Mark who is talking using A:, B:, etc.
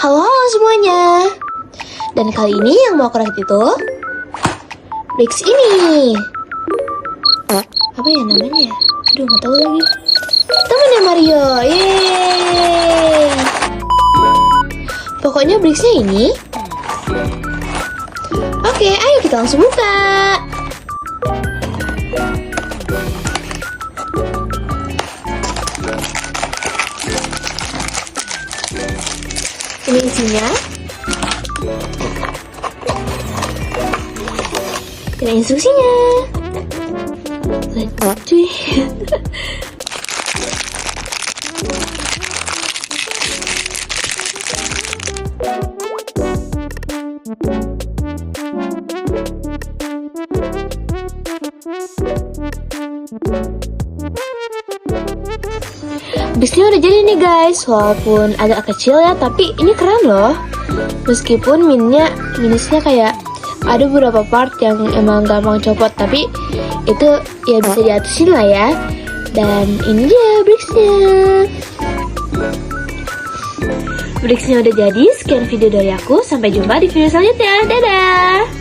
A: Halo semuanya. Dan kali ini yang mau aku rakit itu bricks ini. Apa ya namanya? Aduh, nggak tahu lagi. Temennya Mario, yeay. Pokoknya bricksnya ini. Oke, ayo kita langsung buka. Ini isinya. Ini instruksinya. Cuy. Bricksnya udah jadi nih guys, walaupun agak kecil ya, tapi ini keren loh. Meskipun minusnya kayak ada beberapa part yang emang gampang copot, tapi itu ya bisa diatasin lah ya. Dan ini dia bricksnya. Bricksnya udah jadi. Sekian video dari aku, sampai jumpa di video selanjutnya. Dadah.